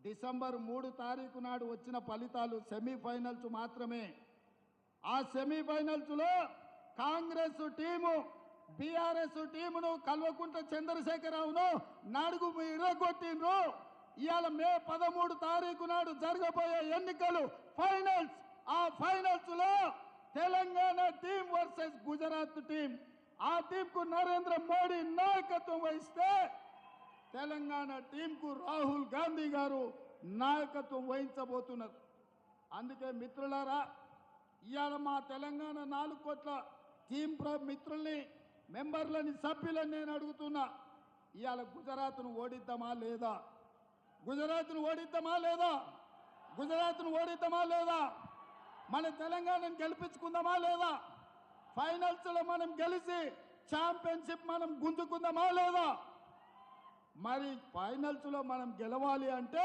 December 3 తారీఖు నాడు వచ్చిన ఫలితాలు సెమీఫైనల్స్ మాత్రమే. ఆ సెమీఫైనల్స్లో కాంగ్రెస్ టీము బీఆర్ఎస్ టీమును కల్వకుంట్ల చంద్రశేఖరరావును నడుగు ఇరగొట్టిండ్రు. ఇవాళ మే 13 తారీఖు నాడు జరగబోయే ఎన్నికలు ఫైనల్స్. ఆ ఫైనల్స్ లో Telangana team versus Gujarat team. ఆ టీంకు నరేంద్ర మోడీ నాయకత్వం వహిస్తే తెలంగాణ టీంకు రాహుల్ గాంధీ గారు నాయకత్వం వహించబోతున్నారు. అందుకే మిత్రులారా, ఇవాళ మా తెలంగాణ 4 కోట్ల టీం మిత్రుల్ని, మెంబర్లని, సభ్యులని నేను అడుగుతున్నా, ఇవాళ గుజరాత్ను ఓడిద్దామా లేదా? గుజరాత్ను ఓడిద్దామా లేదా? గుజరాత్ను ఓడిద్దామా లేదా? మన తెలంగాణను గెలిపించుకుందామా లేదా? ఫైనల్స్లో మనం గెలిచి ఛాంపియన్షిప్ మనం గుంజుకుందామా లేదా? మరి ఫైనల్స్లో మనం గెలవాలి అంటే